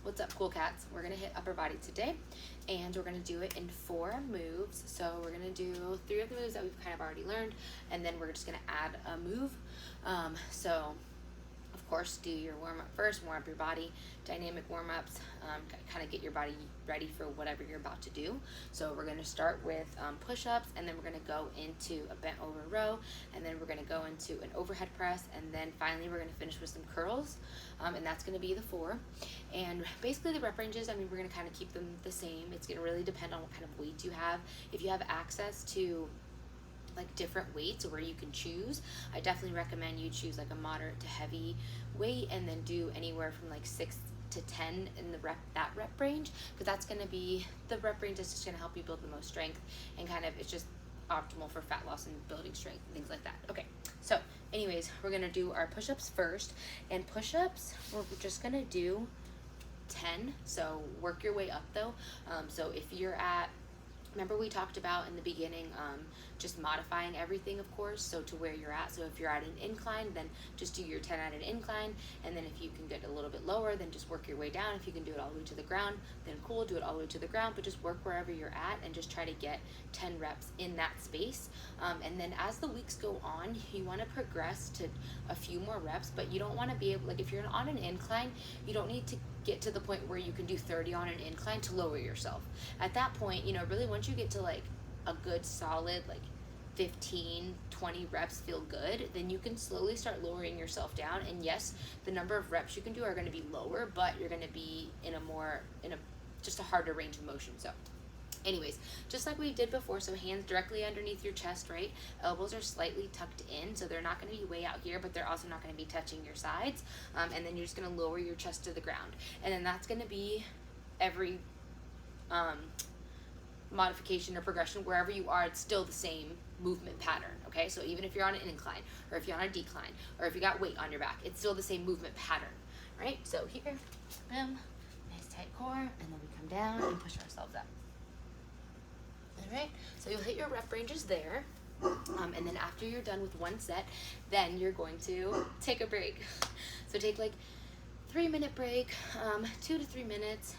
What's up, cool cats? We're gonna hit upper body today, and we're gonna do it in 4 moves. So we're gonna do 3 of the moves that we've kind of already learned, and then we're just gonna add a move. So of course, do your warm-up first, warm up your body, dynamic warm-ups, kind of get your body ready for whatever you're about to do. So we're gonna start with push-ups, and then we're gonna go into a bent over row, and then we're gonna go into an overhead press, and then finally we're gonna finish with some curls, and that's gonna be the 4. And basically the rep ranges, I mean, we're gonna kind of keep them the same. It's gonna really depend on what kind of weight you have. If you have access to like different weights where you can choose, I definitely recommend you choose like a moderate to heavy weight, and then do anywhere from like 6 to 10 in the rep range, because that's going to be the rep range that's just going to help you build the most strength, and kind of it's just optimal for fat loss and building strength and things like that. Okay, so anyways, we're going to do our push-ups first, and push-ups we're just going to do 10. So work your way up though. So if you're at, remember we talked about in the beginning, just modifying everything, of course, so to where you're at. So if you're at an incline, then just do your 10 at an incline, and then if you can get a little bit lower, then just work your way down. If you can do it all the way to the ground, then cool, do it all the way to the ground, but just work wherever you're at and just try to get 10 reps in that space. And then as the weeks go on, you want to progress to a few more reps, but you don't want to be able, like if you're on an incline, you don't need to get to the point where you can do 30 on an incline to lower yourself. At that point, you know, really once you get to like a good solid like 15, 20 reps feel good, then you can slowly start lowering yourself down. And yes, the number of reps you can do are going to be lower, but you're going to be in a just a harder range of motion. So anyways, just like we did before, so hands directly underneath your chest, right? Elbows are slightly tucked in, so they're not going to be way out here, but they're also not going to be touching your sides. And then you're just going to lower your chest to the ground. And then that's going to be every modification or progression. Wherever you are, it's still the same movement pattern, okay? So even if you're on an incline, or if you're on a decline, or if you got weight on your back, it's still the same movement pattern, right? So here, boom, nice tight core, and then we come down and push ourselves up. All right, so you'll hit your rep ranges there, and then after you're done with one set, then you're going to take a break. So take like 3-minute break, 2 to 3 minutes,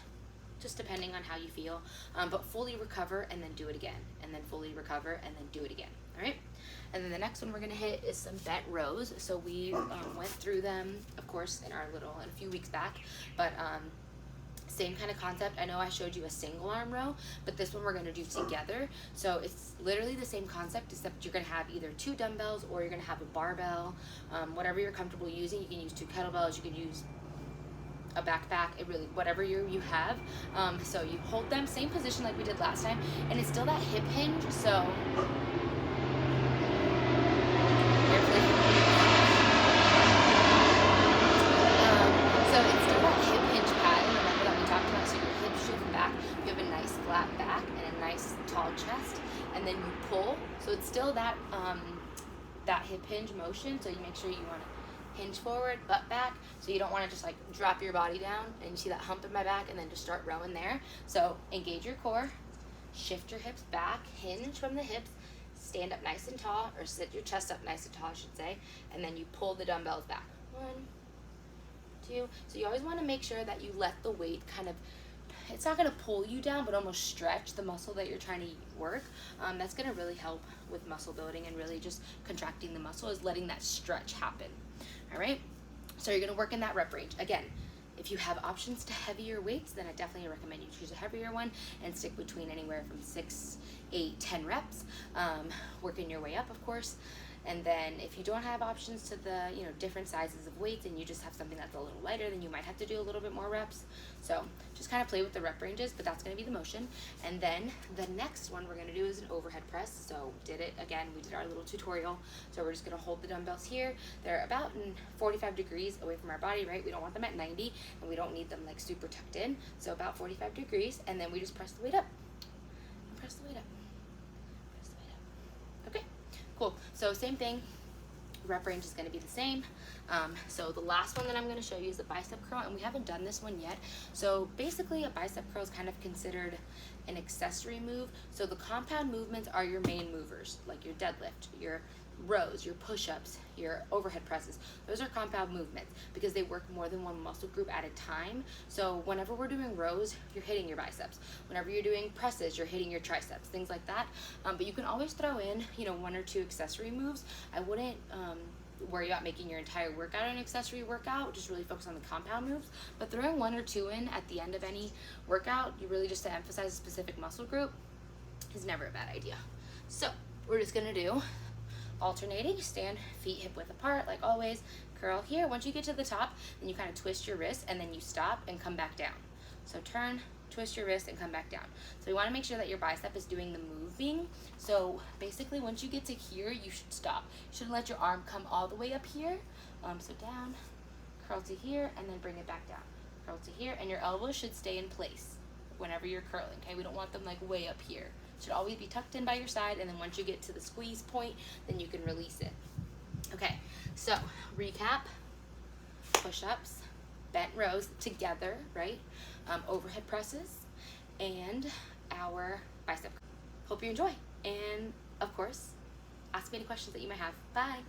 just depending on how you feel, but fully recover and then do it again, and then fully recover and then do it again. All right, and then the next one we're gonna hit is some bent rows. So we went through them, of course, in a few weeks back, but same kind of concept. I know I showed you a single arm row, but this one we're going to do together. So it's literally the same concept, except you're going to have either 2 dumbbells or you're going to have a barbell, whatever you're comfortable using. You can use 2 kettlebells, you can use a backpack, whatever you have. So you hold them, same position like we did last time, and it's still that hip hinge, so chest, and then you pull, so it's still that that hip hinge motion. So you make sure you want to hinge forward, butt back, so you don't want to just like drop your body down and you see that hump in my back and then just start rowing there. So engage your core, shift your hips back, hinge from the hips, stand up nice and tall, or sit your chest up nice and tall I should say, and then you pull the dumbbells back. 1, 2. So you always want to make sure that you let the weight kind of, it's not going to pull you down, but almost stretch the muscle that you're trying to work. That's going to really help with muscle building and really just contracting the muscle, is letting that stretch happen. All right, so you're going to work in that rep range. Again, if you have options to heavier weights, then I definitely recommend you choose a heavier one and stick between anywhere from 6, 8, 10 reps, working your way up, of course. And then if you don't have options to the different sizes of weights, and you just have something that's a little lighter, then you might have to do a little bit more reps. So just kind of play with the rep ranges, but that's going to be the motion. And then the next one we're going to do is an overhead press. So we did our little tutorial. So we're just going to hold the dumbbells here. They're about in 45 degrees away from our body, right? We don't want them at 90, and we don't need them like super tucked in. So about 45 degrees, and then we just press the weight up. And press the weight up. Cool. So same thing, rep range is going to be the same. So the last one that I'm going to show you is a bicep curl, and we haven't done this one yet. So basically a bicep curl is kind of considered an accessory move. So the compound movements are your main movers, like your deadlift, your rows, your push-ups, your overhead presses, those are compound movements because they work more than one muscle group at a time. So whenever we're doing rows, you're hitting your biceps. Whenever you're doing presses, you're hitting your triceps, things like that. But you can always throw in, you know, 1 or 2 accessory moves. I wouldn't worry about making your entire workout an accessory workout, just really focus on the compound moves. But throwing 1 or 2 in at the end of any workout, you really just to emphasize a specific muscle group, is never a bad idea. So we're just gonna do alternating, stand feet hip width apart like always, curl here. Once you get to the top, then you kind of twist your wrist and then you stop and come back down. So turn, twist your wrist and come back down. So we want to make sure that your bicep is doing the moving. So basically once you get to here, you should stop. You shouldn't let your arm come all the way up here. So down, curl to here, and then bring it back down. Curl to here, and your elbows should stay in place whenever you're curling, okay? We don't want them like way up here. Should always be tucked in by your side, and then once you get to the squeeze point, then you can release it. Okay, so recap, push-ups, bent rows together, right? Overhead presses, and our bicep. Hope you enjoy, and of course, ask me any questions that you might have. Bye.